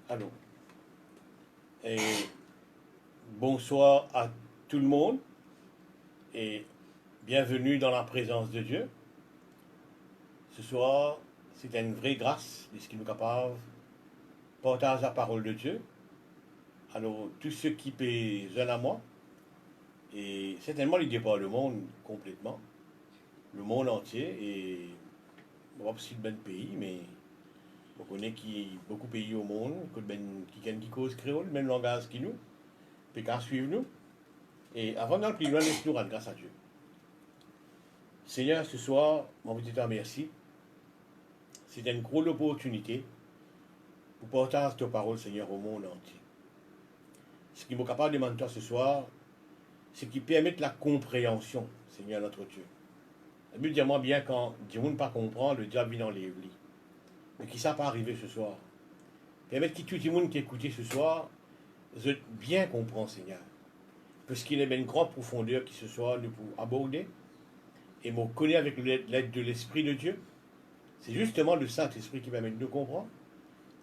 Allô. Et bonsoir à tout le monde et bienvenue dans la présence de Dieu. Ce soir, c'est une vraie grâce de ce qui nous capable partage la parole de Dieu. Alors, tous ceux qui pèsent à moi, et certainement il pas le monde complètement, le monde entier, et pas aussi de ben pays, mais on connaît qu'il y a beaucoup de pays au monde, qui causent créole, même langage qui nous, puis qu'à suivre nous. Et avant d'aller plus loin, laisse-nous rendre grâce à Dieu. Seigneur, ce soir, mon petit te merci. C'est une grosse opportunité pour partager ta parole, Seigneur, au monde entier. Ce qui m'est capable de demander ce soir, c'est qu'il permette la compréhension, Seigneur notre Dieu. Le but, dis-moi bien, quand Dieu ne pas comprendre, le diable vient dans les lits. Mais qui ça pas arriver ce soir? Permettre que tout le monde qui écoute ce soir, je bien comprendre, Seigneur. Parce qu'il y a une grande profondeur qui ce soir nous pour aborder. Et me connaît avec l'aide de l'Esprit de Dieu. C'est justement le Saint-Esprit qui permet de nous comprendre.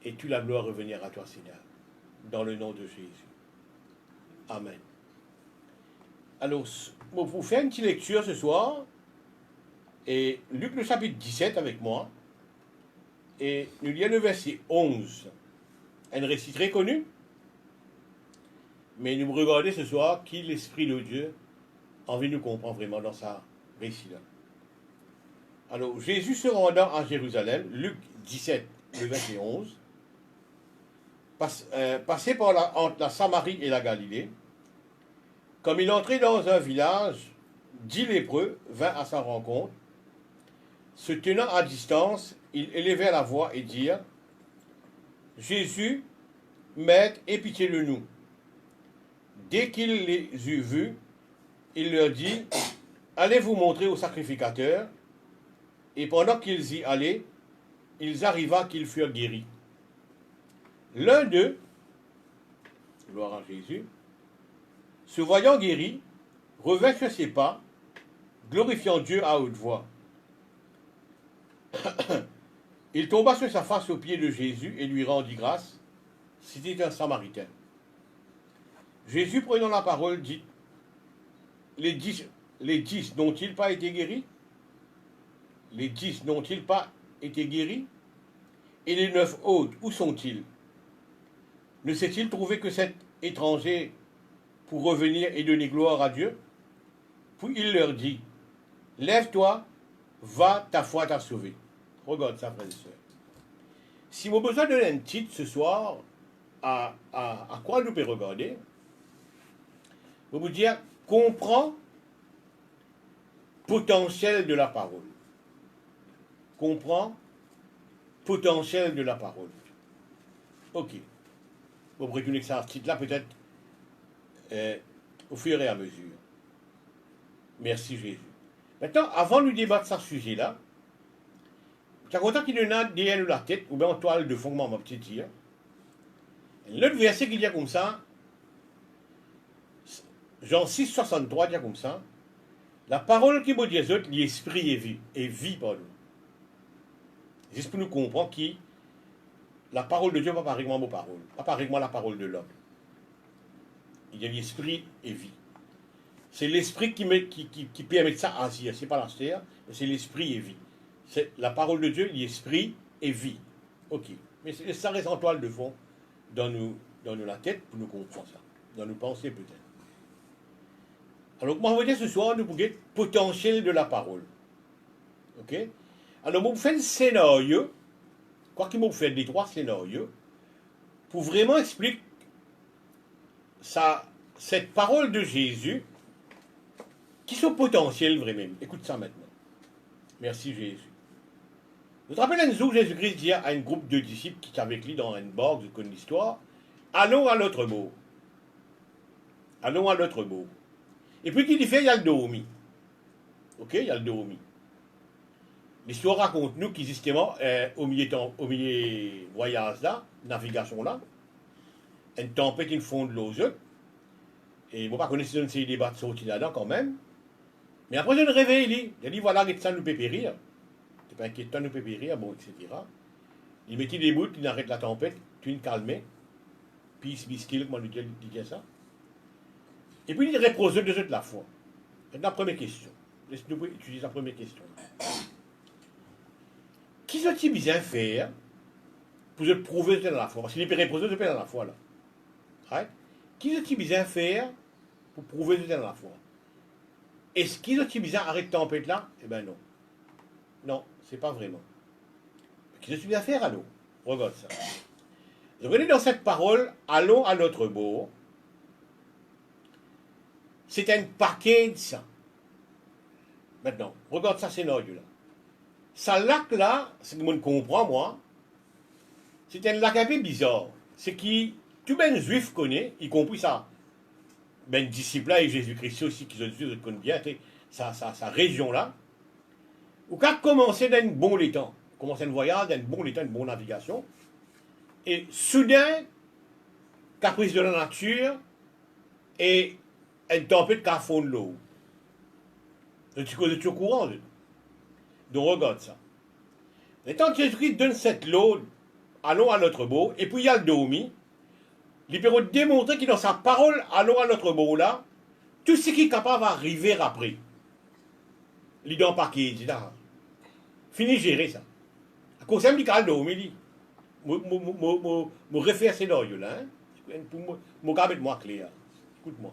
Et toute la gloire revenir à toi, Seigneur. Dans le nom de Jésus. Amen. Alors, pour faire une petite lecture ce soir, et Luc le chapitre 17 avec moi, et nous lisons le verset 11. Un récit très connu, mais nous regardons ce soir qui l'Esprit de Dieu a envie de nous comprendre vraiment dans sa récit-là. Alors, Jésus se rendant à Jérusalem, Luc 17, le verset 11, passé entre la Samarie et la Galilée, comme il entrait dans un village, 10 lépreux vinrent à sa rencontre. Se tenant à distance, ils élevèrent la voix et dirent: Jésus, Maître, aie pitié de nous. Dès qu'il les eut vus, il leur dit: Allez vous montrer au sacrificateur. Et pendant qu'ils y allaient, ils arriva qu'ils furent guéris. L'un d'eux, gloire à Jésus, se voyant guéri, revint sur ses pas, glorifiant Dieu à haute voix. Il tomba sur sa face aux pieds de Jésus et lui rendit grâce. C'était un Samaritain. Jésus, prenant la parole, dit: les dix n'ont-ils pas été guéris? Les 10 n'ont-ils pas été guéris? Et les 9 autres, où sont-ils? Ne s'est-il trouvé que cet étranger pour revenir et donner gloire à Dieu? Puis il leur dit: Lève-toi, va, ta foi t'a sauvé. Regarde ça, frères et sœurs. Si vous avez besoin de un titre ce soir, à quoi nous pouvons regarder, je vais vous dire: comprends potentiel de la parole. Comprends potentiel de la parole. Ok. Vous pourrez donner ça titre-là peut-être au fur et à mesure. Merci Jésus. Maintenant, avant de nous débattre sur ce sujet-là, tu as content qu'il y en a derrière la tête, ou bien en toile de fond, ma petite dire. L'autre verset qui dit comme ça, Jean 6, 63 dit comme ça: la parole qui me dit les autres, l'esprit est vie, pardon. Juste pour nous comprendre que la parole de Dieu n'est pas pareillement ma parole, pas pareillement la parole de l'homme. Il y a l'esprit et vie. C'est l'esprit qui permet ça à agir. Ce n'est pas la chair, mais c'est l'esprit et vie. C'est la parole de Dieu, l'esprit et vie. Ok. Mais ça reste en toile de fond dans la tête pour nous comprendre ça. Dans nos pensées peut-être. Alors, moi, je vais dire ce soir, nous pouvons potentiel de la parole. Ok? Alors, je vais vous faire un scénario, quoi qu'il me fait des 3 scénarios, pour vraiment expliquer cette parole de Jésus, qui sont potentiels vraiment. Écoute ça maintenant. Merci Jésus. Vous vous rappelez un jour, Jésus-Christ dit à un groupe de disciples qui étaient avec lui dans une barque, vous connaissez l'histoire: allons à l'autre bord. Allons à l'autre bord. Et puis qu'il dit fait, il y a le dormi. Ok, il y a le dormi. L'histoire raconte nous qu'il justement, au milieu voyage là, navigation là, une tempête, une fond de l'eau, et vous ne connaissez pas si c'est des bateaux sortis là-dedans quand même. Mais après, je me réveille, il dit voilà, ça nous peut périr. C'est pas inquiétant, nous peut périr, bon, etc. Il mettait des bouts, il arrête la tempête, tu le calmais, peace, be skill, comment on dit ça. Et puis il repose de la foi. Maintenant, première question. Laisse-nous étudier la première question. Qui sont-ils bien faire pour se prouver dans la foi? Parce qu'il est reposé de dans la foi là. Right? Qui sont-ils bien faire pour prouver dans la foi? Est-ce qu'ils ont bien arrêter de tempête là? Eh bien non. Non, c'est pas vraiment. Qui sont bien faire alors? Regarde ça. Regardez dans cette parole, allons à notre bord. C'est un paquet de ça. Maintenant, regarde ça scénario là. Ça lac là, ce que je comprends moi, c'est un lac un peu bizarre. C'est qui, tout ben juif connaît, y compris ça, ben disciple là et Jésus-Christ aussi, qui se connaissent bien, sa région là, où quand commencer d'un bon temps, commencer un voyage, d'un bon temps, une bonne navigation, et soudain, caprice de la nature, et une tempête qui a fond de l'eau. Tu es au courant. Donc regarde ça. Et tant que Jésus-Christ donne cette eau, allons à notre beau, et puis il y a le domi, il peut démontrer qu'il dans sa parole, allons à notre beau là, tout ce qui est capable d'arriver après. Il dans le paquet, il dit là. Fini gérer ça. À cause de ça, le domi, dit. Je réfère à ces là, pour me moi clair. Écoute-moi.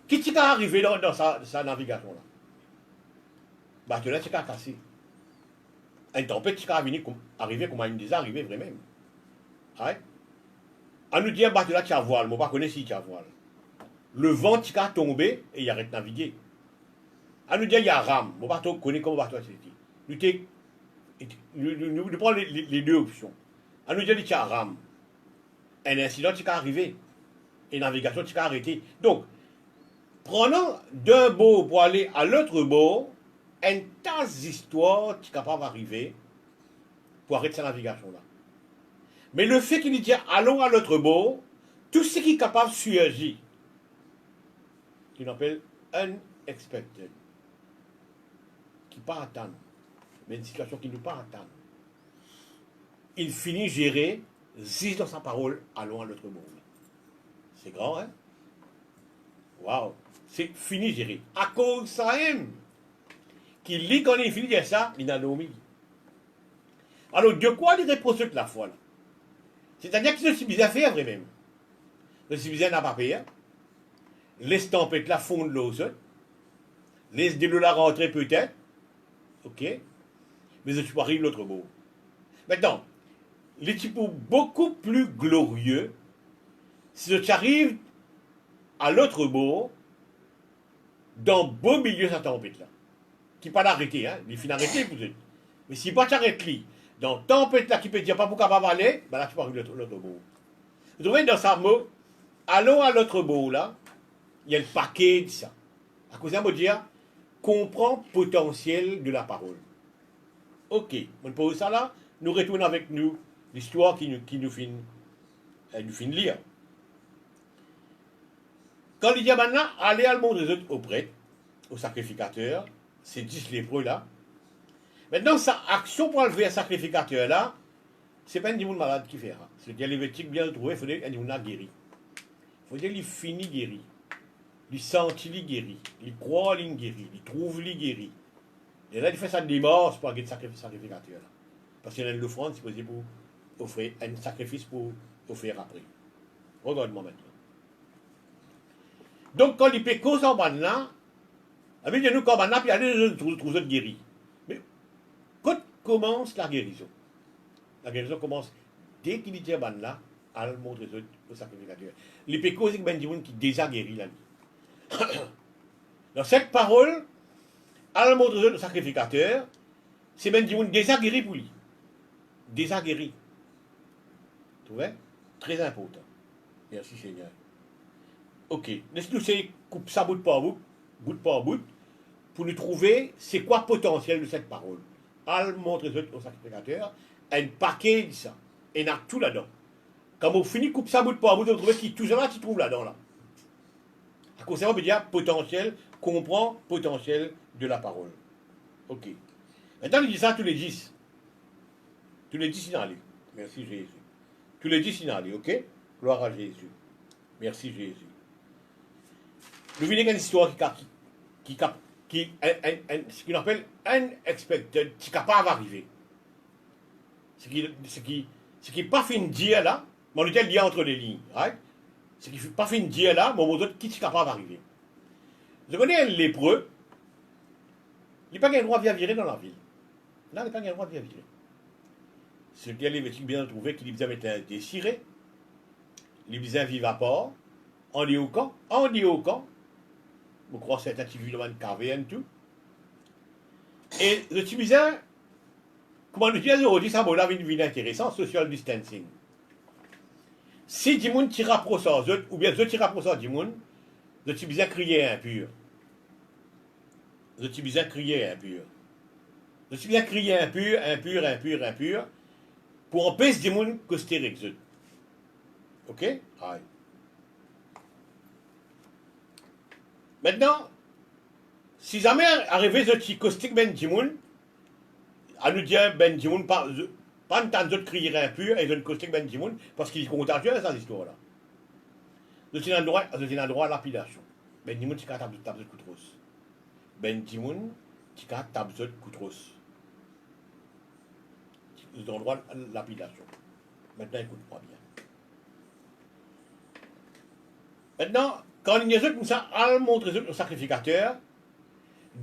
Qu'est-ce qui est arrivé dans sa navigation là? Bateau là, c'est cassé. Une tempête qui est arrivé comme une des arrivées vraiment. Ouais. On nous dit un bateau là, tu as voile, mais on ne connaît pas si tu as voile. Le vent qui a tombé et il arrête de naviguer. On nous dit il y a rame, mon bateau connaît comment bateau c'est. Nous prenons les deux options. On nous dit il y a rame. Un incident qui est arrivé. Et la navigation qui est arrêtée. Donc, prenons d'un bord pour aller à l'autre bord, une tasse d'histoire qui est capable d'arriver pour arrêter sa navigation là. Mais le fait qu'il dit allons à l'autre bord, tout ce qui est capable de surgir, qu'il appelle unexpected, qui ne pas attendre, mais une situation qui ne pas attendre. Il finit gérer, juste dans sa parole, allons à l'autre bord. C'est grand, hein? Waouh! C'est fini gérer. À cause de ça même, qui lit quand il finit de ça, il a nommé. Alors, de quoi il reproche toute la foi là? C'est-à-dire qu'il ne s'est bien fait vrai-même. Le civilisé n'a pas payé. Laisse tempête la fond de l'eau, laisse de l'eau la rentrer peut-être. Ok? Mais je suis arrivé l'autre bout. Maintenant, les types beaucoup plus glorieux, si tu arrives à l'autre bout, dans beau milieu de cette tempête là, qui pas l'arrêter, hein, il finit arrêter vous êtes. Mais si pas t'arrêtes lui, dans tempête là qui peut dire pas pour capable aller, ben là tu peux arriver l'autre bout. Vous trouvez dans sa mot, allons à l'autre bout là, il y a le paquet de ça. À cause ça, me dire, comprend potentiel de la parole. Ok, on pose ça là, nous retournons avec nous l'histoire qui nous finit de lire. Quand il dit maintenant, allez à le monde des autres au prêtre, au sacrificateur, c'est 10 lépreux là. Maintenant, sa action pour enlever un sacrificateur là, c'est pas un démon malade qui fait ça. C'est-à-dire les vétiques bien trouvés, il faut dire un démon guéri. Il faut dire qu'il finit guéri. Il sentit il guéri. Il croit il guéri. Il trouve il guéri. Et là, il fait sa démarche pour avoir un sacrificateur là. Parce qu'il y a une offrande, c'est possible pour offrir un sacrifice pour offrir après. Regarde-moi maintenant. Donc, quand il peut cause en bas là, avec nous, quand maintenant, puis allez trouver autres guéris. Mais quand commence la guérison? La guérison commence dès qu'il dit ban là, à le montrer au sacrificateur. Il peut causer que ben qui déjà guéri la vie. Dans cette parole, à le montrer au sacrificateur, c'est ben déjà guéri pour lui. Déjà guéri. Tu vois? Très important. Merci Seigneur. Ok, laisse-nous couper ça bout par bout, pour nous trouver c'est quoi le potentiel de cette parole. Elle montre au sacrificateur un paquet de ça, et il y a tout là-dedans. Quand on finit coupe ça bout par bout, on trouve tout ça là, tu trouves là-dedans là. À cause ça, on peut dire potentiel, comprend potentiel de la parole. Ok. Maintenant, il dit ça tous les 10. Tous les 10 il y en a. Merci Jésus. Tous les 10 il y en a, ok? Gloire à Jésus. Merci Jésus. Nous venons d'une histoire ce qu'on appelle unexpected, qui est capable d'arriver. Ce qui n'est pas fin de dire là, mais on était lié entre les lignes. Right? Ce qui n'est pas fin de dire là, mais on qui est capable d'arriver. Je connais un lépreux, il n'a pas le droit de virer dans la ville. Là, il n'a pas le droit de virer. C'est qu'il y a les bien trouvé qu'il les avait désiré, les bien vivre à part, on dit au camp, je crois que c'est un petit village de caverne tout. Et le petit bizarre, comment nous dire aujourd'hui, ça m'a une vie intéressante, social distancing. Si du monde tire à ça, ou bien je tire à ça du monde, le petit bizarre criait impur. Le petit bizarre criait impur. Le petit bizarre criait impur, pour empêcher du monde que c'était avec ok? Aïe. Maintenant, si jamais arrivé ce petit caustique ben Dimoun, à nous dire ben Dimoun, pas un temps de crier impur et de caustique ben Dimoun, parce qu'il est contagieux dans cette histoire-là. C'est un droit à lapidation. Ben Dimoun, tu as tape de coutros. Ben Dimoun, tu as tape de coutros. C'est un droit à lapidation. Maintenant, écoute-moi bien. Maintenant, quand il y a des comme ça, à montrer au sacrificateur,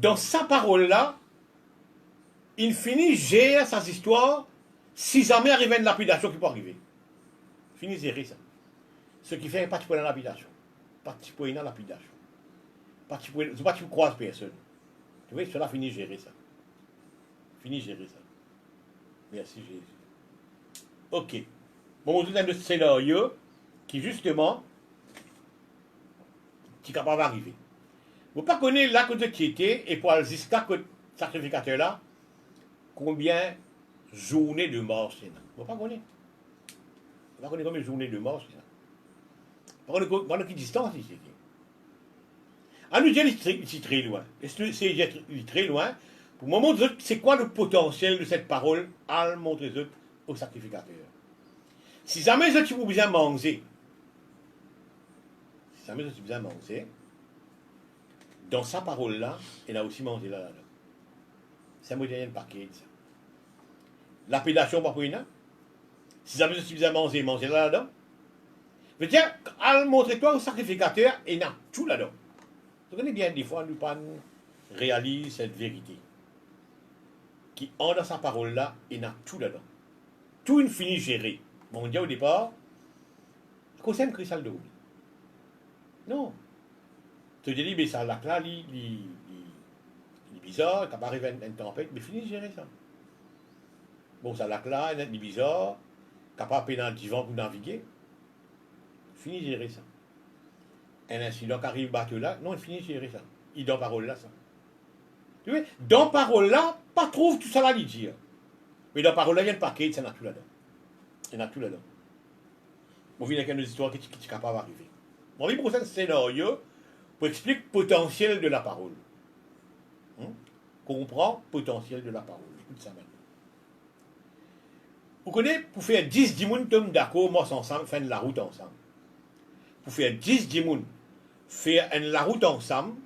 dans sa parole-là, il finit gérer sa histoire si jamais arrive une lapidation qui peut arriver. Finit gérer ça. Ce qui fait pas de la lapidation. Pas de la lapidation. Pas de croise personne. Tu vois, cela finit gérer ça. Finit gérer ça. Merci Jésus. Ok. Bon, on a un scénario qui justement qui est capable d'arriver. Vous ne pas connaître la côte qui était et pour aller jusqu'à ce sacrificateur-là, combien de journées de mort c'est là. Vous ne pas connaître. Vous ne pas connaître combien de journées de mort c'est là. Vous ne pas quelle distance ici. À nous dire c'est très loin. C'est très loin. Pour le moment, c'est quoi le potentiel de cette parole à le montrer au sacrificateur. Si jamais tu veux bien manger, dans sa parole-là, il a aussi mangé là-dedans. C'est un modèle paquet. L'appellation, pas pour une. Si jamais tu veux manger là-dedans. Je veux dire, à montrer-toi au sacrificateur, il y a tout là-dedans. Vous connaissez bien, des fois, nous pas réalise cette vérité. Qui, en dans sa parole-là, il y a tout là-dedans. Tout une fini géré. Bon, on dit au départ, qu'on s'aime cristal de non. Tu te dis, mais ça, là, il est bizarre, il arrive une tempête, mais fini de gérer ça. Bon, ça, là, il est bizarre, capable de divan pour naviguer, fini de gérer ça. Un incident qui arrive bateau là, non, il finit de gérer ça. Il dans parole là, ça. Tu vois, dans parole là, pas trouve tout ça là, il dire. Mais dans parole là, il y a un paquet, ça, il y a tout là-dedans. Il y a tout là-dedans. On vient avec une histoire qui est capable d'arriver. On va pour ça un scénario pour expliquer le potentiel de la parole. Comprend le potentiel de la parole. Écoute ça maintenant. Vous connaissez, pour faire 10 dimoun tombe d'accord, moi ensemble, faire la route ensemble. Pour faire 10 dimoun, faire la route ensemble,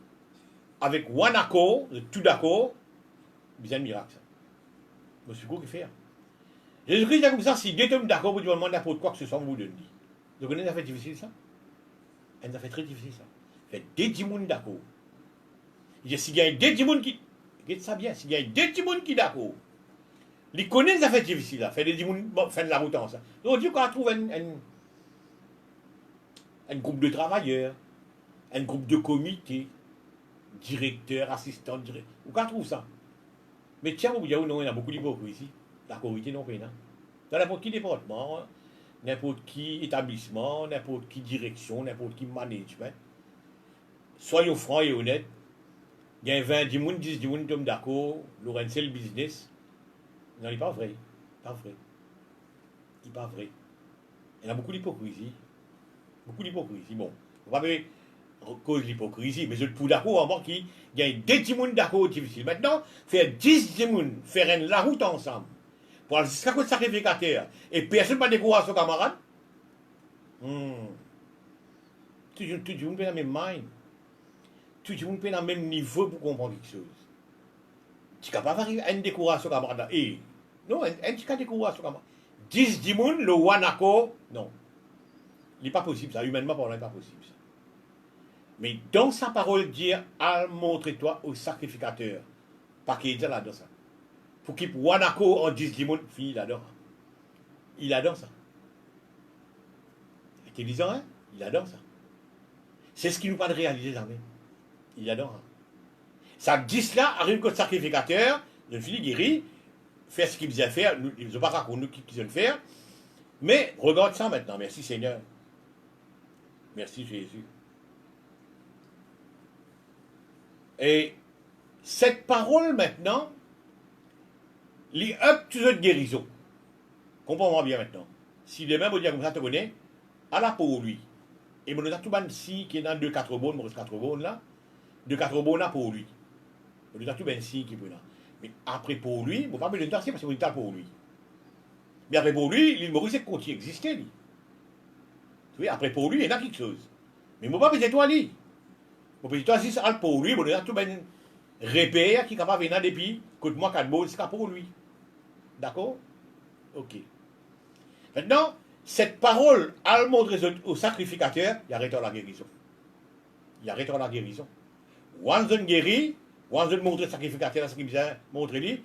avec un accord, tout d'accord, c'est un miracle ça. Je suis quoi qui fait. Jésus-Christ a comme ça, si deux tombent d'accord, vous demandez n'importe quoi que ce soit, vous le dites. Vous connaissez, ça fait difficile ça? Ça fait très difficile ça. Fait des dimoun d'accord. S'il y a des dimoun qui. Regarde ça bien, s'il y a des dimoun qui d'accord. Les connaissent, ça fait difficile là. Fait des dimoun, faire de la route ensemble. Donc, Dieu, quand on trouve un groupe de travailleurs, un groupe de comités, directeurs, assistants, directeurs. Où trouve ça? Mais tiens, vous non, il y a beaucoup d'hypocrisie. La corruption non pas. Dans n'importe qui département, n'importe qui établissement, n'importe qui direction, n'importe qui management. Soyons francs et honnêtes. Il y a 20 10 personnes, 10 personnes qui sont d'accord, c'est le business. Non, il n'est pas vrai. Pas vrai. Il n'est pas vrai. Il y a beaucoup d'hypocrisie. Beaucoup d'hypocrisie. Bon, on va pas cause de l'hypocrisie, mais je suis d'accord en moi qu'il y a des petits personnes d'accord difficile. Maintenant, faire 10 personnes, faire la route ensemble, pour aller jusqu'à côté sacrificateur, et personne ne va découvrir son camarade. Hmm. Tout le monde dans le même mind. Tout le monde dans le même niveau pour comprendre quelque chose. Tu n'es capable d'arriver à une décoration comme ça. Eh, non, une décoration comme ça. 10 dimoun, le wanako, non. Il n'est pas possible ça, humainement parlant, il n'est pas possible ça. Mais dans sa parole, dire, al montre-toi au sacrificateur. Pas qu'il dit là-dedans ça. Pour qu'il wanako en 10 dimoun, fini, il adore. Il adore ça. Intelligent, hein? Il adore ça. C'est ce qu'il nous parle de réaliser jamais. Il adore. Hein? Ça dit cela, arrive comme sacrificateur, le fini guéri, fait ce qu'il faisait faire, ils ne ont pas raconté nous qu'ils ont faire, mais regarde ça maintenant. Merci Seigneur. Merci Jésus. Et cette parole maintenant, les up to the guérison. Comprends-moi bien maintenant. Si demain, vous dites comme ça, te connais, à la pour lui. Et mon tout ban si qui est dans 2-4 bonnes, mon 4 bonnes là, 2-4 bonnes là pour lui. Mon tout ben si qui est là. Mais après pour lui, vous ne pouvez pas me le dire parce que vous êtes pour lui. Mais après pour lui, l'île Maurice continue à exister. Lui. Tu vois, après pour lui, il y a quelque chose. Mais vous ne pouvez pas me toi lui. Vous pouvez toi si c'est pour lui, mon tout ben repère qui est capable de venir depuis, écoute-moi 4 bonnes, c'est pour lui. D'accord? Ok. Maintenant, cette parole, elle montre au sacrificateur, il arrête la guérison. Il arrête la guérison. Once on guérit, once on montre au sacrificateur ce qu'il vient montrer lui,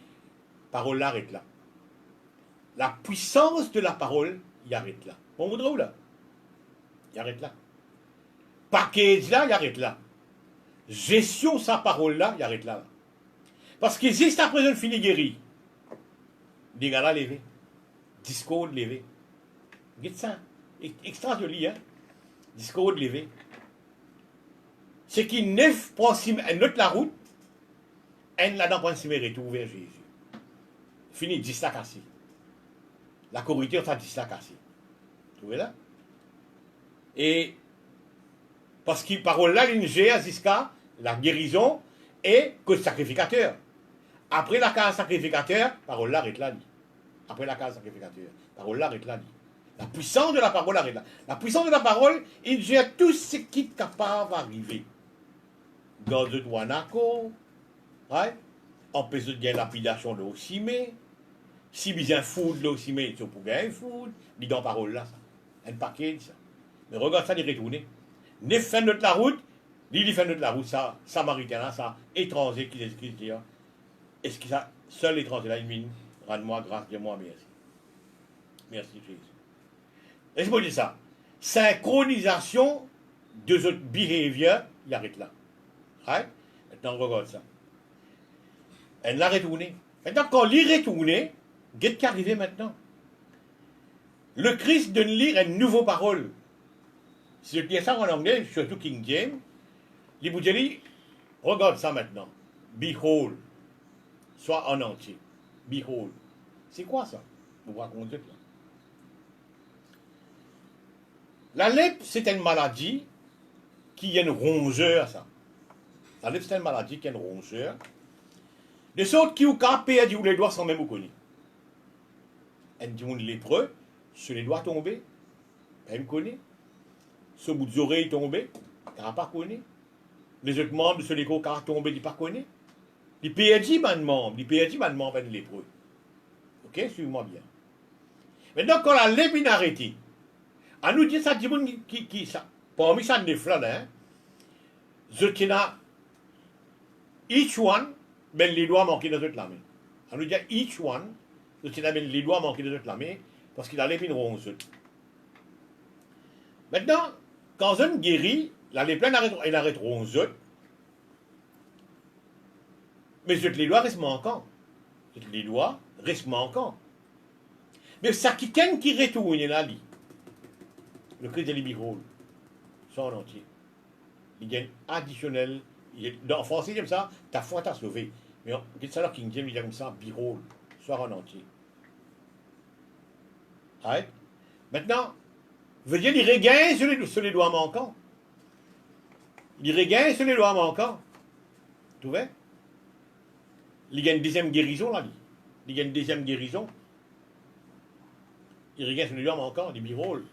parole l'arrête là. La puissance de la parole, il arrête là. On voudrait où là? Il arrête là. Package là, il arrête là. Gestion sa parole là, il arrête là. Parce que juste après une fini guéri, des gars là levé, Discord levé. Regarde ça, extra joli, hein? Discord levé. Ce qui neuf proxime, elle note la route, elle là-dedans proxime retour vers Jésus. Fini, 10 là cassé. La corruption, ça 10 là cassé. Tu vois là? Et parce qu'il parole là, il gère jusqu'à la guérison et que sacrificateur. Après la case sacrificateur, parole là arrête là. Après la case sacrificateur, parole là arrête là. La puissance de la parole arrête là. La puissance de la parole, il gère tout ce qui est capable d'arriver. Dans le douanaco, right? Empêche de gagner lapidation de l'ocimé. Si bien food l'ocimé, c'est pour gagner food. Dit dans parole là, ça. Un paquet, ça. Mais regarde ça, il retourne. Ne fait notre la route, il fait notre la route, ça, samaritain, ça, étranger qui dit, est-ce que ça, seul étranger là, il mine, rends-moi grâce, dis-moi merci. Merci Jésus. Laisse-moi dire ça. Synchronisation de notre behavior, il arrête là. Right? Maintenant, regarde ça. Elle l'a retourné. Maintenant, quand il retourné, qu'est-ce qui est arrivé maintenant? Le Christ donne lire une nouvelle parole. Si je dis ça en anglais, surtout King James, il vous dit, regarde ça maintenant. Behold. Soit en entier. Behold. C'est quoi ça? Vous vous racontez là. La lèpre, c'est une maladie qui est une rongeur, ça. La lèpre, c'est une maladie qui est une rongeur. De sorte qui ou capé dit où les doigts sont même connus. Elle dit on lépreux, sur les doigts tombés, elle me connaît. Ce bout des oreilles tombé, elle n'a pas connu. Les autres membres sur les gros car tombés, ils ne pas connu. Les PNJ, man membre, les PNJ, man membre, les lépreux. Ok, suivez-moi bien. Maintenant, quand la lèpre est arrêtée, à nous dire ça, dit qui ça. Parmi ça, des flans, hein. Je tiens each one, ben les doigts manqués dans toute la main. À nous dire each one, je tiens ben les doigts manqués dans toute la main, parce qu'il a l'épine ronze. Maintenant, quand on guérit, la lèpre, elle arrête ronze. Mais les doigts restent manquants. Les doigts restent manquants. Mais ça qui retourne là, le Christ de l'Ibirol, ça en entier. Il y a un additionnel. En français, comme ça, ta foi t'a sauvé. Mais c'est ça, King James, il y a comme ça, birol, soit en entier. Right? Maintenant, veut dire, il regagne sur les doigts manquants. Il regagne sur les doigts manquants. Tu vois? Il y a une deuxième guérison, là. Il y a une deuxième guérison. Il regagne sur les doigts manquants, des birol.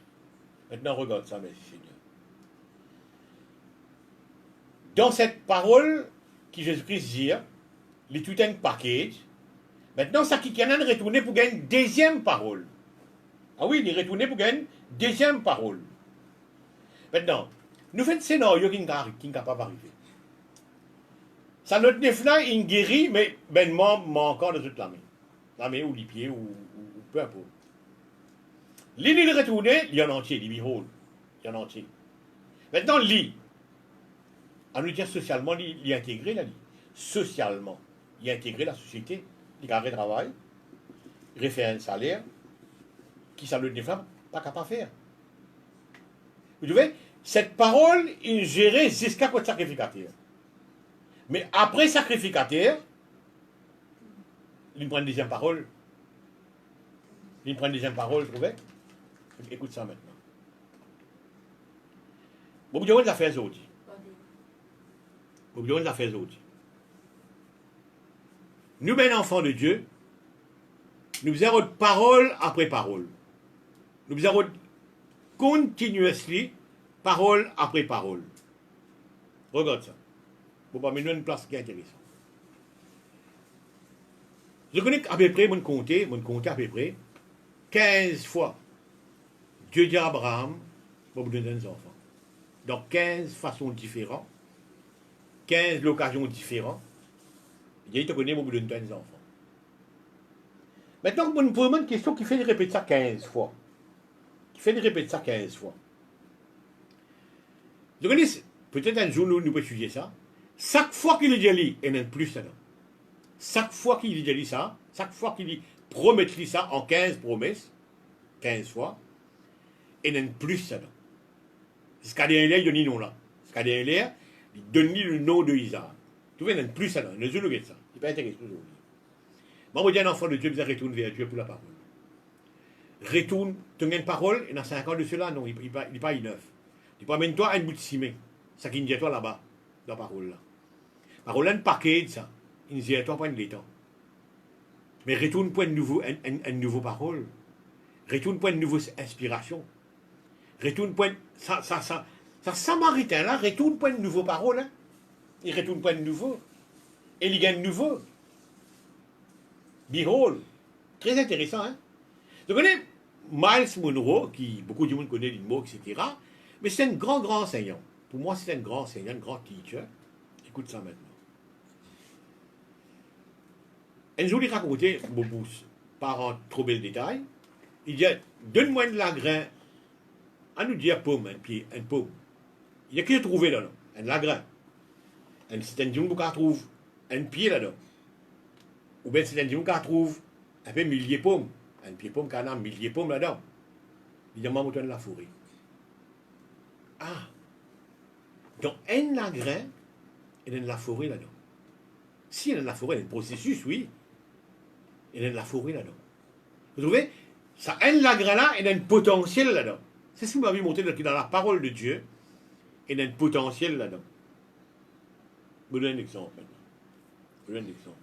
Maintenant, regarde ça, merci Seigneur. Dans cette parole qui Jésus-Christ dit, il tout un package. Maintenant, ça qui a retourné pour gagner une deuxième parole. Ah oui, il est retourné pour gagner une deuxième parole. Maintenant, nous faisons un scénario qui n'est pas arrivé. Ça notre neuf là, il guérit, mais ben moi encore de toute la main ou les pieds ou peu importe. L'île est retourné, il y en a entier, il y en a entier. Maintenant, l'île, à nous dire socialement, il est intégré la vie. Socialement, il est intégré la société, il a un travail, il fait un salaire, qui ça ne femmes pas capable de faire. Vous savez, cette parole, il gérait jusqu'à quoi de sacrificateur. Mais après sacrificateur, il prend une deuxième parole. Il prend une deuxième parole, vous trouvez? Écoute ça maintenant. Vous me demandez l'affaire autres. Vous me demandez l'affaire autres. Nous, ben enfants de Dieu, nous avons parole après parole. Nous avons continuously parole après parole. Regarde ça. Pour pas mettre une place qui est intéressante. Je connais à peu près, mon compter à peu près 15 fois. Dieu dit à Abraham, vous donner des enfants. Donc 15 façons différentes, 15 occasions différentes. Il te connaît, vous donner des enfants. Maintenant, on me pose une question qui fait répéter ça 15 fois. Je connais, peut-être un jour, nous pouvons étudier ça. Chaque fois qu'il dit, il y en a plus là. Chaque fois qu'il dit ça, chaque fois qu'il promet ça en 15 promesses, 15 fois, il y en a plus là. Jusqu'à derrière, il donne le nom là. Jusqu'à derrière, il donne le nom de Isaac. Tu vois, il y en a plus là. Ne je le ça. C'est pas intéressant aujourd'hui. Moi, je dis un enfant de Dieu, il retourne vers Dieu pour la parole. Retourne, tu as une parole, et dans 5 ans de cela, non, il n'est pas neuf. Il pas même toi un bout de ciment. Ça qui dit toi là-bas, dans la parole là. La parole là, un paquet de ça. Il dit toi pas de temps. Mais retourne pour un nouveau parole. Retourne pour une nouvelle inspiration. Retourne pour ça samaritain là, retourne pour une nouvelle parole. Hein. Il retourne pour un nouveau. Et il gagne nouveau. Behold. Très intéressant, hein. Vous connaissez Miles Monroe, qui beaucoup de monde connaît les mots, etc. Mais c'est un grand enseignant. Pour moi, c'est un grand enseignant, un grand teacher. Écoute ça maintenant. Un jour, il racontait, par en trop bel détail, il dit, donne-moi un lagrin, à nous dire pomme, un pomme. Il y a qui trouvé là-dedans, un lagrin. C'est un dion qui trouve un pied là-dedans. Ou bien c'est un dion qui trouve un peu milliers de pommes. Un pied pomme qui a un millier de pommes là-dedans. Il dit, maman, la forêt. Ah! Donc, un lagrin, il y a de la forêt là-dedans. Si il y a de la forêt, il y a un processus, oui. Il y a de la forêt là-dedans. Vous trouvez? Ça, un lagrin là, il y a un potentiel là-dedans. C'est ce que vous m'avez montré dans la parole de Dieu. Il y a un potentiel là-dedans. Je vous donne un exemple maintenant.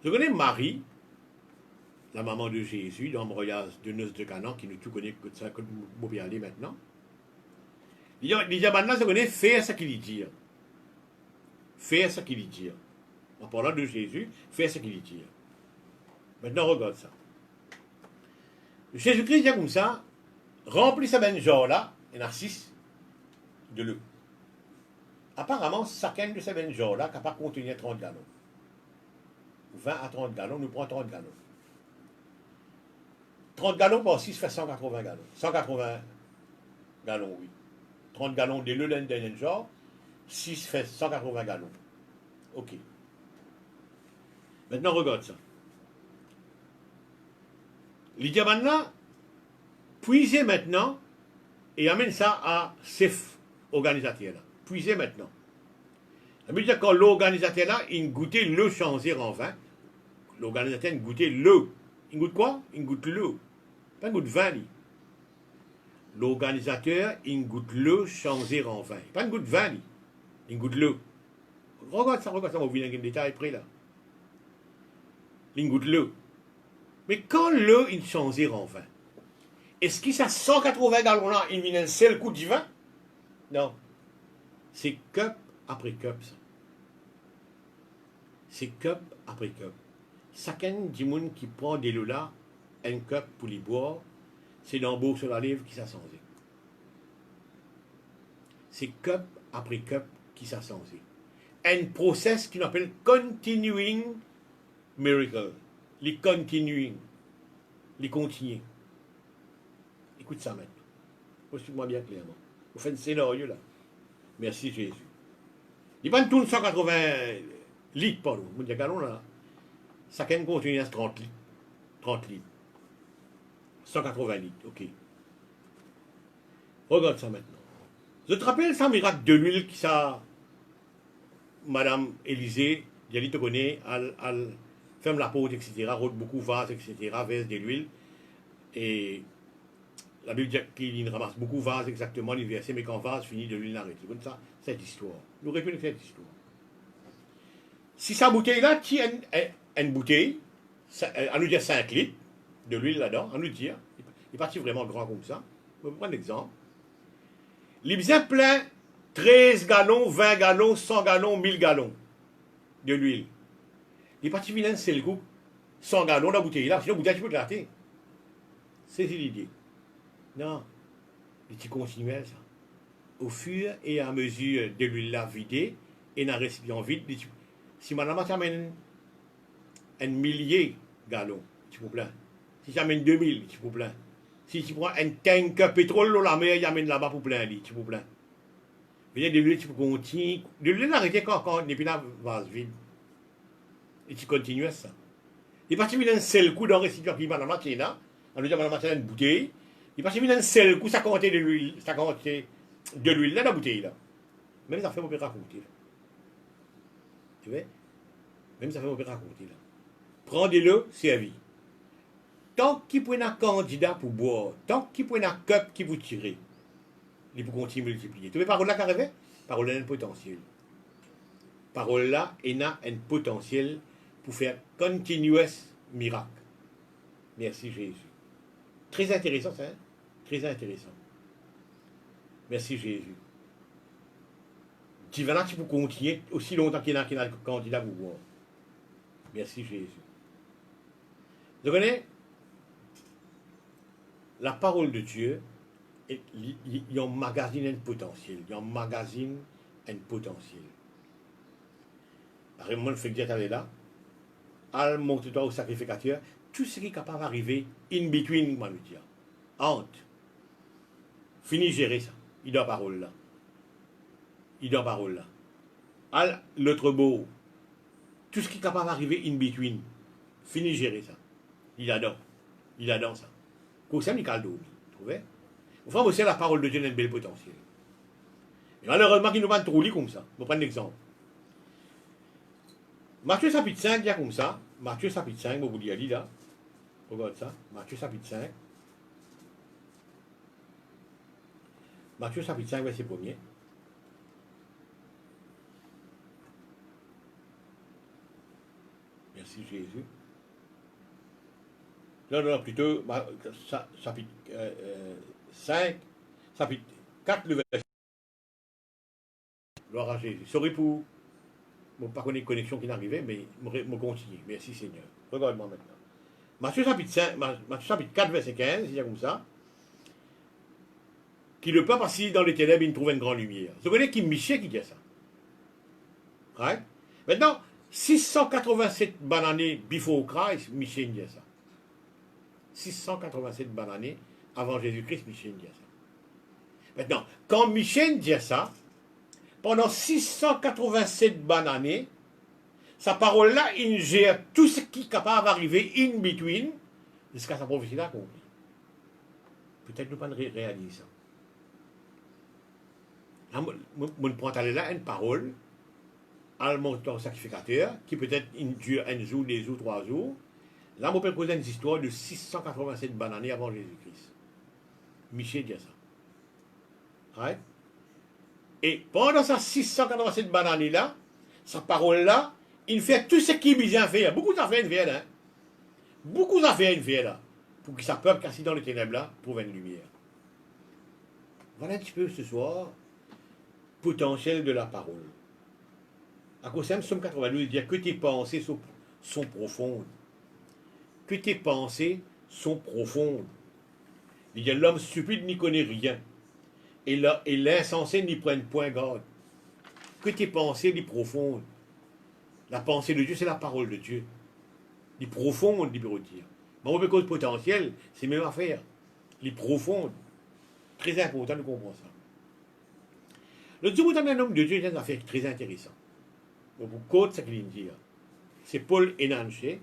Je connais Marie, la maman de Jésus, dans le mariage de noces de Canaan, qui nous tout connaît que ça, que nous pouvons y aller maintenant. Il dit maintenant, je connais faire ce qu'il dit. Faire ce qu'il dit. En parlant de Jésus, faire ce qu'il dit. Maintenant, regarde ça. Jésus-Christ dit comme ça, remplis ce même genre-là, il y en a 6 de l'eau. Apparemment, chacun de ces mêmes genres-là est capable de contenir 30 gallons. 20 à 30 gallons, nous prenons 30 gallons. 30 gallons par 6 fait 180 gallons. 180 gallons, oui. 30 gallons de l'eau d'un genre, 6 fait 180 gallons. Ok. Maintenant, regarde ça. Les diamants là, puisez maintenant et amène ça à ces organisateurs là. Puisez maintenant. Ça veut dire que quand l'organisateur là, il goûtait l'eau changée en vin, l'organisateur il goûtait l'eau. Il goûte quoi? Il goûte l'eau. Pas un goût de vin, lui. L'organisateur, il goûte l'eau changée en vin. Pas un goût de vin, lui. Il goûte l'eau. Regarde ça, on va vous dire un détail après là. Il goûte l'eau. Mais quand l'eau, il changeait en vin, Est-ce qu'il y a 180 gallons là, il vient un seul coup de vin? Non. C'est cup après cup, ça. C'est cup après cup. Chacun du monde qui prend des lots là, un cup pour les boire, c'est l'embout sur la lèvre qui s'assemble. C'est cup après cup qui s'assemble. Un process qu'on appelle continuing miracle. Les continuing. Les continuer. Écoute ça maintenant. Explique-moi bien clairement. Vous faites un scénario là. Merci Jésus. Il va tout 180 litres par nous. Vous dites gallons là. Chacun continue à 30 litres. 30 litres. 180 litres, ok. Regarde ça maintenant. Je te rappelle ça miracle de l'huile qui ça. Madame Élisée, elle te connaît, elle ferme la porte, etc., roule beaucoup de vases, etc., verse de l'huile. Et la Bible dit qu'il ramasse beaucoup de vases exactement, il verse, mais quand vase finit de l'huile n'arrête. C'est comme ça, cette histoire. Nous répétons cette histoire. Si sa bouteille-là tient une bouteille, on nous dit 5 litres de l'huile là-dedans, on nous dit, il est parti vraiment grand comme ça. On va prendre l'exemple. Il bien plein 13 gallons, 20 gallons, 100 gallons, 1000 gallons de l'huile. Il est parti vilain, c'est le coup. 100 gallons de la bouteille là, sinon la bouteille tu peux te gratter. C'est l'idée. Non. Et tu continues ça. Au fur et à mesure de l'huile là vidée, et dans un récipient vide, si madame t'amène un millier de gallons, tu peux plein. Si tu amènes 2000, tu peux plein. Si tu prends un tank de pétrole dans la mer, il amène là-bas pour plein, tu peux plein. Mais de l'huile, tu peux continuer. De l'huile, arrêter quand depuis la vase vide. Et tu continues ça. Il est parti mettre un seul coup dans le récipient qui va dans la matin, on lui dit dans la matin une bouteille. Il est parti mettre un seul coup, ça comptait de l'huile, ça comptait de l'huile là, dans la bouteille là. Même ça fait mon père raconter. Tu vois? Même ça fait mon père raconter là. Prends-le, servi. Tant qu'il prend un candidat pour boire, tant qu'il prend un cup qui vous tire, il peut continuer à multiplier. Tu vois, parole là qui arrive? Parole là, un potentiel. Parole là, il a un potentiel pour faire continuous miracle. Merci Jésus. Très intéressant ça, hein? Très intéressant. Merci Jésus. Tu vas là, tu peux continuer aussi longtemps qu'il y a un candidat pour boire. Merci Jésus. Vous connaissez? La parole de Dieu, il emmagasine un potentiel. Il emmagasine un potentiel. Par exemple, le fait que Dieu est là, al montre-toi au sacrificateur, tout ce qui est capable d'arriver in between, moi, le dire. Entre. Fini gérer ça. Il doit parole là. Il doit parole là. Al l'autre beau. Tout ce qui est capable d'arriver in between. Fini gérer ça. Il adore. Il adore ça. Comme ça, Michael Doumi. Vous trouvez? Vous voyez aussi la parole de Dieu a un bel potentiel. Et malheureusement, il nous va trop comme ça. Je vais prendre l'exemple. Matthieu chapitre 5, il y a comme ça. Matthieu chapitre 5, je vous dis là. Regarde ça. Matthieu chapitre 5. Matthieu chapitre 5, verset 1er. Merci Jésus. Non, plutôt chapitre 5, chapitre 4, le verset. Gloire à Jésus. Sorry pour... Je ne sais pas connaître connexion qui n'arrivait, mais je continue. Merci Seigneur. Regarde-moi maintenant. Matthieu chapitre 4, verset 15, il y a comme ça. Qui le peuple assis dans les ténèbres, il trouve une grande lumière. Vous connaissez qui Michel qui dit ça? Right? Maintenant, 687 bananes before Christ, Michel dit ça. 687 bananes avant Jésus-Christ, Michel dit ça. Maintenant, quand Michel dit ça, pendant 687 bananes, sa parole-là, il gère tout ce qui est capable d'arriver in between jusqu'à sa prophétie accomplie. Peut-être nous ne pas réaliser ça. Je prends là une parole, à mon sacrificateur, qui peut-être dure un jour, 2 jours, 3 jours. Là, je peux poser une histoire de 687 bananes avant Jésus-Christ. Michel dit ça. Right? Et pendant ces 687 bananes-là, sa parole-là, il fait tout ce qui est bien fait. Beaucoup d'affaires, il fait là. Beaucoup d'affaires, il fait là. pour que sa peuple cassé dans les ténèbres là trouve une lumière. Voilà un petit peu ce soir, potentiel de la parole. À cause de Somme 92, il dit que tes pensées sont profondes. Que tes pensées sont profondes. Il dit l'homme stupide n'y connaît rien. Et l'insensé n'y prenne point garde. Que tes pensées sont profondes. La pensée de Dieu, c'est la parole de Dieu. Les profondes, il peut dire. Mais on peut cause potentiel, c'est même affaire. Les profondes. Très important de comprendre ça. Le deuxième un homme de Dieu, c'est une affaire très intéressante. Donc, vous côte ce qu'il dit. C'est Paul Enanche.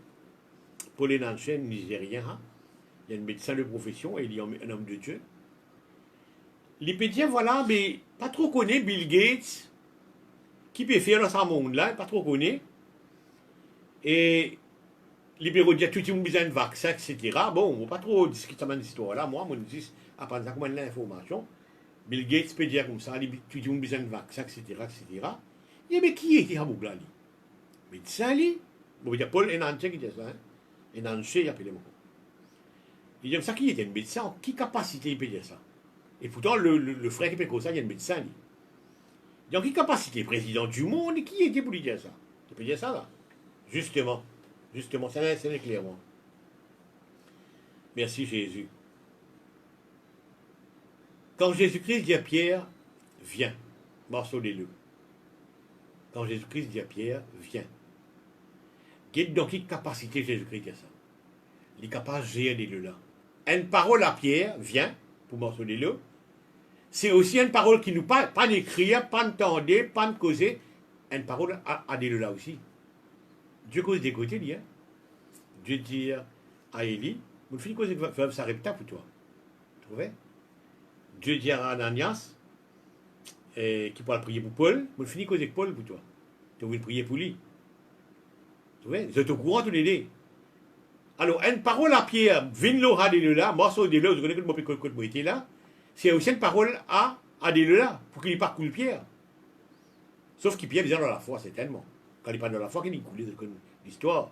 Paul Enanche, nigérien. Il y a un médecin de profession et il est un homme de Dieu. Il peut dire, voilà, mais pas trop connaît Bill Gates, qui peut faire dans ce monde-là, pas trop connaît. Et les bureaux disent tout le monde a besoin de vaccin, etc. Bon, on ne va pas trop discuter de cette histoire-là. Moi, je dis, apprendre ça comme l'information. Bill Gates peut dire comme ça, tout le monde a besoin de vaccin, etc. etc. Et mais qui était à Bougla? Médecin, lui. Bon, il y a Paul Enanche qui dit ça. Hein? Enanche, il appelle mon. Il dit ça, qui était un médecin? Qui capacité il peut dire ça? Et pourtant, le frère qui peut dire ça, il y a un médecin, lui. Donc, qui capacité? Président du monde, qui était pour lui dire ça? Tu peux dire ça, là? Justement, c'est clairement. Merci Jésus. Quand Jésus-Christ dit à Pierre, viens, morceau-les-le. Quand Jésus-Christ dit à Pierre, viens. Donc, quelle capacité Jésus-Christ dit ça? Il est capable de gérer les là. Une parole à Pierre, viens, pour morceau-les-le. C'est aussi une parole qui nous parle, pas d'écrire, pas d'entendre, pas de causer. Une parole à des là aussi. Dieu cause des côtés, dit, hein? Dieu dit à Élie, vous finissez cause de ça répète pour toi. Vous trouvez? Dieu dit à Ananias, qui pourra prier pour Paul, vous finissez cause de Paul pour toi. Tu veux prier pour lui. Vous voyez? Vous êtes au courant tous les deux. Alors, une parole à Pierre, vin l'aura de là, morceau de là, vous connaissez que le mot que était là, c'est aussi une parole à des là, pour qu'il n'y ait pas coule Pierre. Sauf qu'il Pierre vient dans la foi, c'est tellement. Quand il parle de la foi, qu'il est coulé de l'histoire.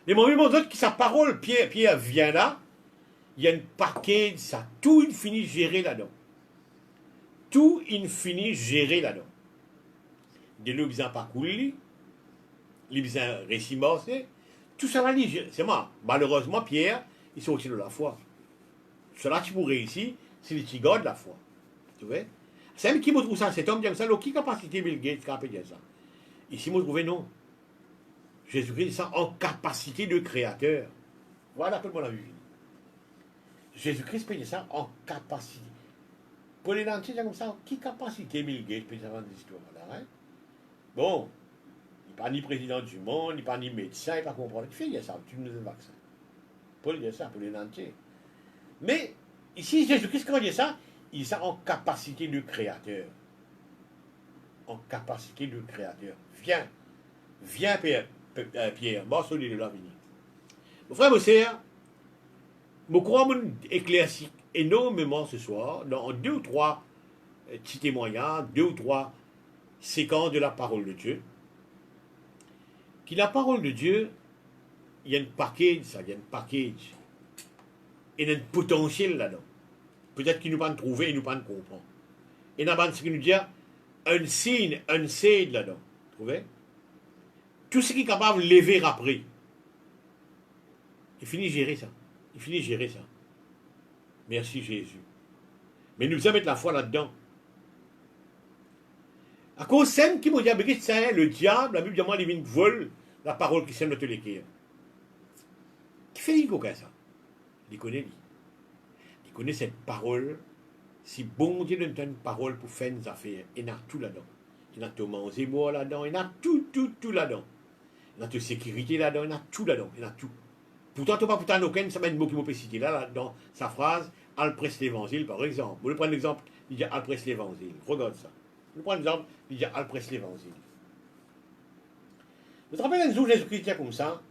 Mais mon même d'autre qui sa parole, Pierre vient là, il y a une paquet, ça, tout infini géré là-dedans. Tout infini géré là-dedans. Des lots qui n'ont pas coulé, les qui ont récit morcé, tout ça va dire, c'est moi. Malheureusement, Pierre, ils sont aussi de la foi. Cela qui pour réussir, c'est les petits gars de la foi. Tu vois? C'est même qui me trouve ça, cet homme dit ça, qui capacité Bill Gates qui dire ça? Ici, me trouve non. Jésus-Christ dit ça en capacité de créateur. Voilà tout le monde a vu. Jésus-Christ peut dire ça en capacité. Pour les nantis, comme ça, qui capacité Bill Gates peut dire dans l'histoire là, hein? Bon, il n'est pas ni président du monde, il n'est pas ni médecin, il n'est pas comprendre. Il fait dire ça, tu nous donnes le vaccin. Paul dit ça pour les nantis. Mais ici, Jésus-Christ, quand il dit ça en capacité de créateur. En capacité de créateur. Viens, Pierre, morceau de la vie. Mon frère, mon sœur, je crois que éclairci énormément ce soir dans 2 ou 3 petits témoignages, 2 ou 3 séquences de la parole de Dieu. Qui la parole de Dieu, il y a une package, ça, il y a une package. Il y a un potentiel là-dedans. Peut-être qu'il nous pas trouver et nous pas comprendre. Et il y a ce qui nous dit un signe, un seed là-dedans. Vous trouvez? Tout ce qui est capable de lever après. Il finit de gérer ça. Merci Jésus. Mais nous allons mettre la foi là-dedans. À cause celle qui m'a dit, c'est le diable, la Bible dit, moi, il vole la parole qui sème de te l'écrire. Qui fait il coquin ça? Il connaît lui. Il connaît cette parole. Si bon Dieu donne une parole pour faire des affaires, il y a tout là-dedans. Il y a tout manger là-dedans, il y a tout là-dedans. Il y a toute sécurité là-dedans, il y a tout là-dedans, il y a tout. Pourtant, tu n'as pas pourtant aucun, ça m'a une mot qui m'a cité là, dans sa phrase, Al presse l'évangile, par exemple. Vous voulez prendre l'exemple, il dit Al presse l'évangile. Regarde ça. Vous prendre l'exemple, il dit Al presse l'évangile. Vous vous rappelez un jour Jésus-Christ dit comme ça?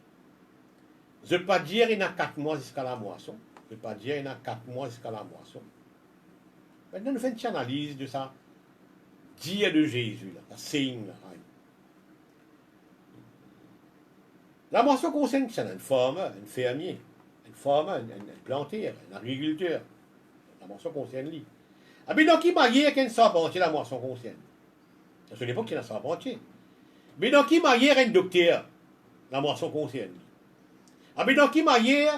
Je ne veux pas dire il y a 4 mois jusqu'à la moisson. Je ne veux pas dire il y a 4 mois jusqu'à la moisson. Maintenant, nous faisons une petite analyse de ça. Dire de Jésus, là, la saying, là. La moisson concerne un farmer, un fermier. un farmer, un planteur, un agriculteur. La moisson concerne lui. Ah bien, donc, qui marié avec un charpentier, la moisson concerne. À ce l'époque, il y a un charpentier. Mais donc, qui marié avec un docteur, la moisson concerne lui. Ah bien, donc, qui marié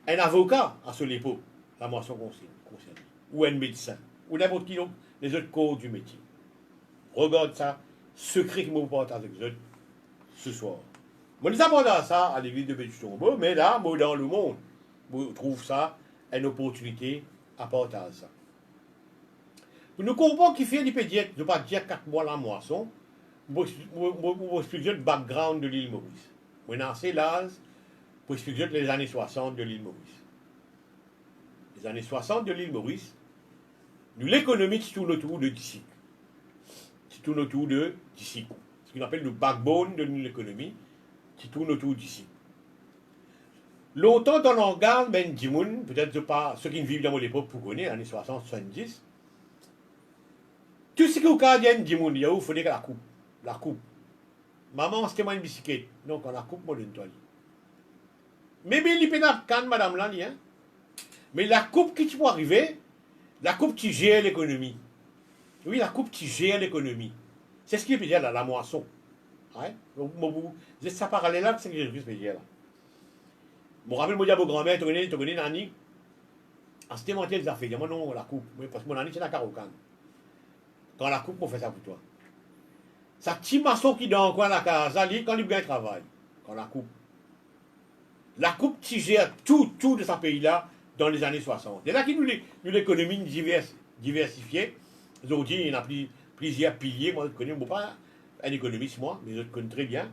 un avocat, à ce l'époque, la moisson concerne lui. Ou un médecin, ou n'importe qui, les autres corps du métier. Regarde ça, secret que je vous partage avec vous ce soir. Je ne sais pas ça à l'église de Bétutombeau, mais là, moi, dans le monde, je trouve ça une opportunité à partager ça. Nous comprenons qu'il fait des pédiatres, je ne vais pas dire 4 mois la moisson, pour expliquer le background de l'île Maurice. Je suis assez l'âge pour expliquer les années 60 de l'île Maurice. Les années 60 de l'île Maurice, nous l'économie qui tourne autour de d'ici. Qui tourne autour de d'ici. Ce qu'on appelle le backbone de l'économie, qui tourne autour d'ici. Longtemps dans le regard, ben, peut-être pas ceux qui vivent dans mon époque pour connaître, les années 60-70, tout ce que vous avez dit, il faut dire la coupe. La coupe. Maman, c'était moi une bicyclette. Donc, on la coupe, moi, d'une toile. Mais il peut pas quand madame là, hein. Mais la coupe qui peut arriver, la coupe qui gère l'économie. Oui, la coupe qui gère l'économie. C'est ce qui peut dire là, la moisson. Ouais? C'est ça parallèle là, c'est ce que je peux dire là. Je me rappelle, moi, à vos grand-mères, tu connais Nani. En ce moment, des affaires. Moi, non, la coupe. Parce que mon Nani, c'est la carocan. Quand la coupe, on fait ça pour toi. Ça petit maçon qui dans le coin de la casa, quand il gagne travail. Quand la coupe. La coupe qui gère tout de ce pays-là dans les années 60. C'est là qu'il nous l'économie diversifiée. Aujourd'hui, il y en a plusieurs piliers. Moi, je connais pas un économiste, moi, mais je le connais très bien.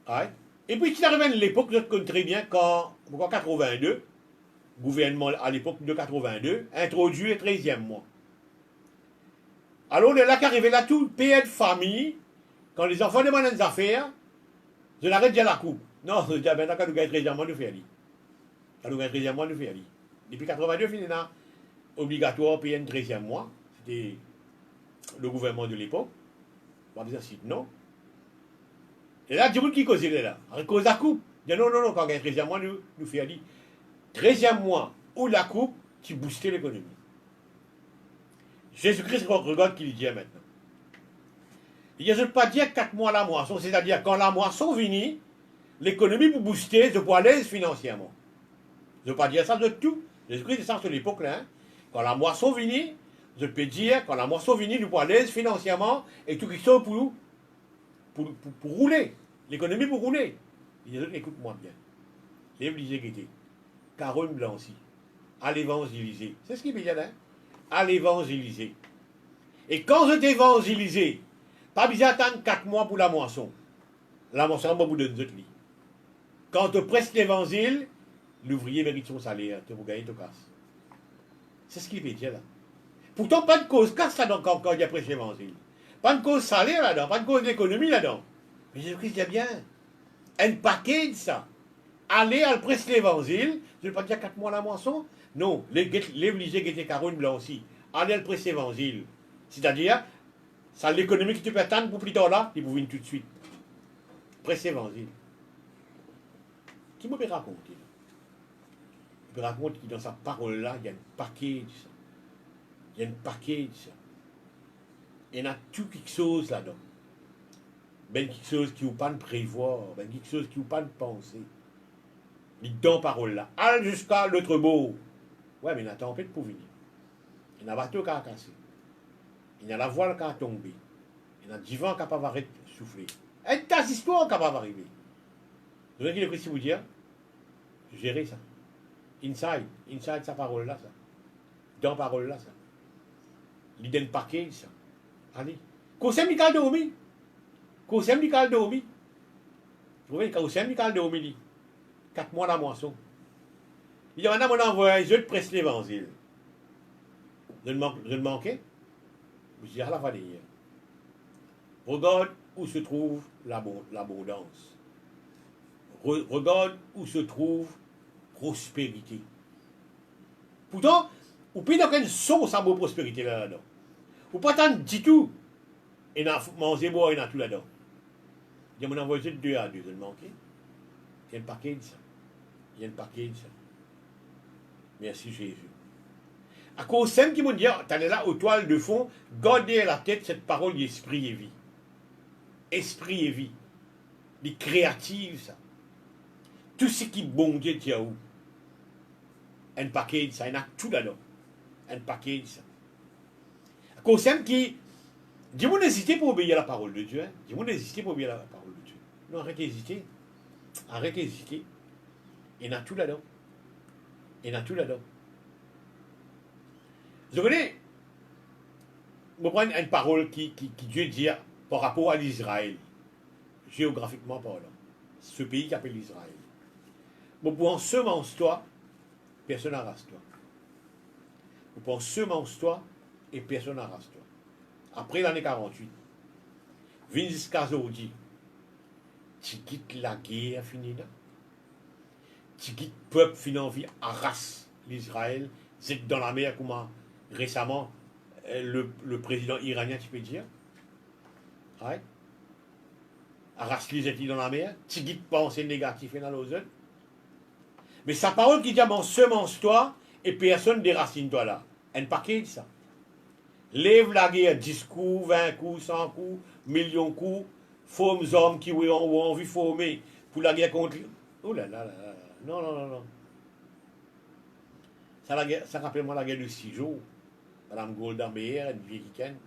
Ouais. Et puis, qui arrive à l'époque, je le connais très bien, quand, en 82, le gouvernement à l'époque de 82, introduit le 13e mois. Alors, là qu'arrivait là, tout le pays de famille, quand les enfants demandent des affaires, je l'arrête de la coupe. Non, je dis, ben, quand nous gagnons 13e mois, nous faisons. Quand nous gagnons 13e mois, nous faisons. Depuis 82, finalement, obligatoire payer un 13e mois. C'était le gouvernement de l'époque. On va dire si non. Et là, du monde qui cause là. À cause de la coupe. Il dit non, quand on gagne 13e mois, nous faisons. 13e mois ou la coupe qui boostait l'économie. Jésus-Christ regarde qu'il dit maintenant. Il ne veut pas dire 4 mois la moisson, c'est-à-dire quand la moisson finit, l'économie pour booster, je peux aller financièrement. Je ne veux pas dire ça de tout. Jésus-Christ, c'est ça sur l'époque là. Hein. Quand la moisson finit, je peux dire, quand la moisson finit, nous pouvons aller financièrement et tout qui soit pour rouler. L'économie pour rouler. Il dit, écoute-moi bien. L'évangile qui était. Caroline Blancy. À l'évangéliser. C'est ce qu'il veut dire là. À l'évangéliser. Et quand je t'évangéliser, pas besoin d'attendre 4 mois pour la moisson. La moisson, on va vous donner d'autres lits. Quand tu presses l'évangile, l'ouvrier mérite son salaire, tu vas gagner ton casse. C'est ce qu'il veut dire là. Pourtant, pas de cause casse là-dedans quand il y a prêché l'évangile. Pas de cause salaire là-dedans, pas de cause d'économie là-dedans. Mais Jésus-Christ dit bien, un paquet de ça. Allez à presser l'évangile, je ne veux pas dire 4 mois la moisson. Non, l'église qui était Caroline Blancy, allez à presser l'évangile. C'est-à-dire, ça l'économie que tu peux attendre pour plus tard là, il vous vient tout de suite. Presser l'évangile. Qui me peut raconter? Il me raconte que dans sa parole-là, il y a un paquet de ça. Il y a un paquet de ça. Il y en a tout quelque chose là-dedans. Ben quelque chose qui vous pas de prévoir, ben quelque chose qui vous pas de penser. Mais dans parole-là, allez jusqu'à l'autre bout. Ouais, mais il y a la tempête pour venir. Il y a un bateau qui a cassé. Il y a la voile qui a tombé. Il y a un divan qui n'a pas arrêté de souffler. Et tas d'histoires qui n'a pas arrivé. Vous voyez ce que vous dire? Gérer ça. Inside sa parole-là, ça. Dans parole-là, ça. L'idée de paquet, ça. Allez. Conseil Michael de Omi. Conseil Michael de Omi. Vous voyez, conseil Michael de Omi, 4 mois la moisson. Il y a maintenant, on envoie je te presse l'évangile. Je le manquais. Je dis à la fin d'hier. Regarde où se trouve l'abondance. Regarde où se trouve prospérité. Pourtant, ou peut dans une sauce à beau prospérité là-dedans. Ou pas tant du tout. Et n'a mangé boire et n'a tout là-dedans. Il y a mon envoyé 2 à 2, je le manquais. Il y a un paquet de ça. Il y a un paquet de ça. Merci Jésus. À cause de qui m'ont dit, tu es là aux toiles de fond, gardez la tête cette parole d'esprit et vie. Esprit et vie. Les créatives, ça. Tout ce qui bon Dieu tient où. Un paquet de ça, il y en a tout là-dedans. Un paquet de ça. À cause de qui, dis-moi d'hésiter pour obéir à la parole de Dieu. Hein? Dis-moi d'hésiter pour obéir à la parole de Dieu. Non, arrête d'hésiter. Arrête d'hésiter. Il y en a tout là-dedans. Il y en a tout là-dedans. Vous voyez, je prends une parole qui Dieu dit par rapport à l'Israël, géographiquement parlant, ce pays qui appelle Israël. Mais pour en semence-toi, personne n'arrasse-toi. Pour en semence-toi, et personne n'arrasse-toi. Après l'année 48, Vince Caso dit, tu quittes la guerre finie là, tu quittes le peuple fini en vie, arrasse l'Israël, c'est dans la mer comme récemment le président iranien, tu peux dire. Ouais. Arrache les étis dans la mer, tu quittes penser négatif et dans l'ozone. Mais sa parole qui dit, mon semence-toi, et personne déracine-toi là. Un paquet de ça. Lève la guerre, 10 coups, 20 coups, 100 coups, millions de coups, forme hommes qui ont envie de former pour la guerre contre. Oh là là là là. Non, non, non, non. Ça rappelle-moi la guerre de 6 jours. Madame Golda Meir, une vieille ricaine,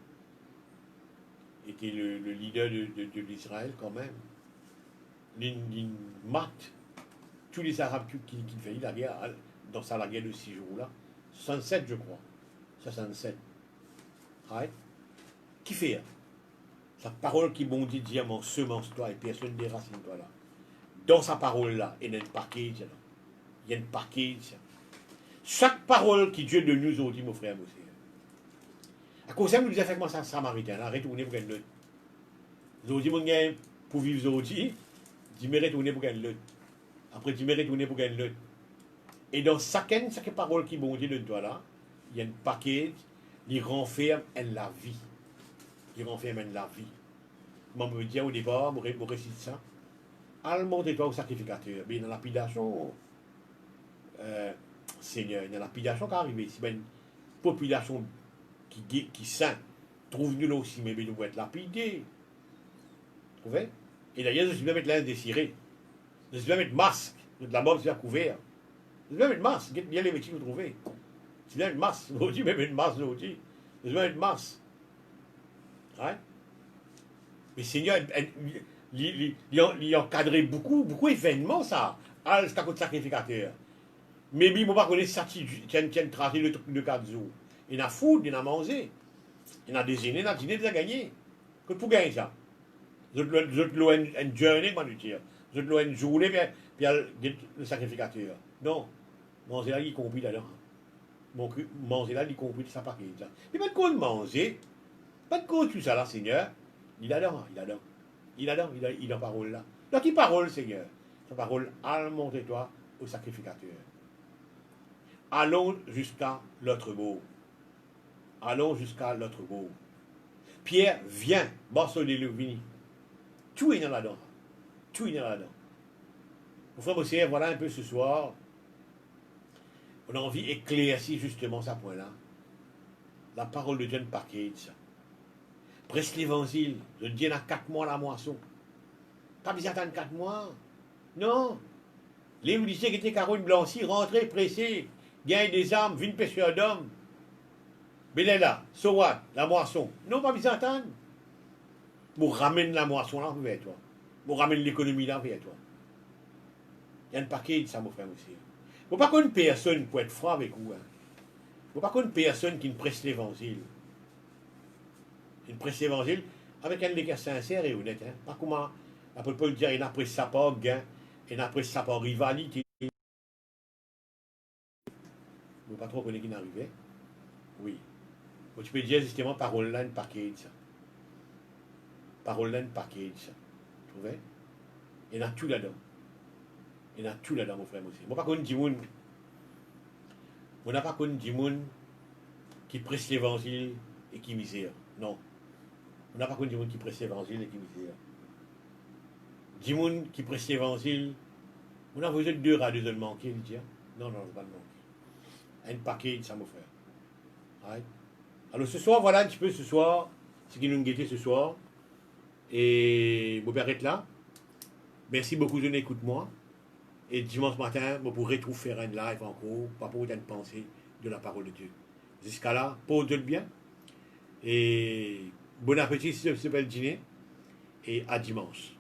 était le leader de l'Israël quand même. Il mate tous les Arabes qui faisaient la guerre, dans la guerre de 6 jours là. 67, je crois. 67. Ouais. Qui fait? Sa parole qui bondit dit, mon semence-toi et personne ne déracine-toi là. Dans sa parole là, il y a un paquet. Il y a un paquet. Chaque parole qui Dieu de nous aujourd'hui, mon frère, monsieur. À cause de ça, nous disons, faites-moi ça, samaritain, là, retournez pour gagner l'autre. Aujourd'hui, mon gars, pour vivre aujourd'hui, dis-moi retourner pour gagner l'autre. Après, dis-moi retourner pour gagner l'autre. Et dans chaque parole qui bondit de toi là, il y a un paquet, il renferme la vie. Il renferme la vie. Moi, je me dis au départ, je récite ça. Almonte-toi au sacrificateur. Mais dans la lapidation, Seigneur, dans la lapidation qui arrive, si une population qui saint, trouve-nous là aussi, mais nous devons être lapidés. Vous trouvez? Et d'ailleurs, je suis bien mettre l'air désiré. Je suis bien mettre masque. De la mort, c'est couvert. Je suis bien mettre masque. Il y a les métiers que vous trouvez. Je suis bien mettre masque. Je suis bien mettre masque aujourd'hui. Je suis bien mettre masque. Ouais? Mais Seigneur, il encadrait beaucoup d'événements, ça. C'est à cause de sacrificateur. Mais il ne faut pas connaître ça, tiens, tracer le truc de 4 jours. Il y en a food, il y en a mangé. Il y en a des aînés, il y en a dîné, il y a gagné. Que pour gagner ça? Je te loue une journée, moi, je dire. Je te loue une journée, puis le sacrificateur. Non. Manger là, il compris là-dedans. Manger là, il compris ça paquet. Il n'y a pas de quoi de manger. Pas de quoi tout ça là, Seigneur. Il a dedans, il a dedans. Il a dedans, il a parole là. Dans qui parole, Seigneur? Sa parole, almonte-toi au sacrificateur. Allons jusqu'à l'autre bout. Allons jusqu'à l'autre bout. Pierre, viens, morceau de vini. Tout est dans là-dedans. Tout est dans là-dedans. Mon frère Mossier, voilà un peu ce soir. On a envie d'éclaircir justement ça point-là. La parole de Dieu ne paquet ça. Presque l'évangile, je dis il y a 4 mois la moisson. Pas besoin d'attendre 4 mois. Non. Les lycées qui étaient Caroline Blancy, rentrez, pressés, gagnent des armes, vine pêcheur d'hommes. Mais là, so what, la moisson. Non, pas besoin d'attendre. Vous ramène la moisson là vers toi. Vous ramène l'économie là vers toi. Il y a un paquet de ça, mon frère aussi. Il ne faut pas qu'une personne pour être franc avec vous. Il ne faut pas qu'une personne qui ne presse l'évangile. Une presse l'évangile avec un dégât sincère et honnête. Hein. Pas comment l'apôtre Paul dit, il n'a pris ça par gain, il n'a pris ça par rivalité. Vous ne pas trop connaître qui n'arrivait. Oui. Donc, tu peux dire justement parole là, une paquet de ça. Parole là, une paquet de ça. Tu vois? Il y en a tout là-dedans. Il y en a tout là-dedans, mon frère aussi. Moi, pas qu'on dit moun. On n'a pas qu'on dit moun qui presse l'évangile et qui misère. Non. On n'a pas qu'on dit moun qui presse l'évangile et qui misère. Dit moun qui presse l'évangile, on a besoin de 2 rats de manquer, il dit. Non, non, je ne vais pas le manquer. un paquet de ça, mon frère. Right? Alors ce soir, voilà un petit peu ce soir, ce qui nous guettait ce soir. Et mon père est là. Merci beaucoup de écoute-moi. Et dimanche matin, vous pourrez tout faire un live encore, pas pour une pensée de la parole de Dieu. Jusqu'à là, porte-le bien. Et bon appétit si c'est le dîner. Et à dimanche.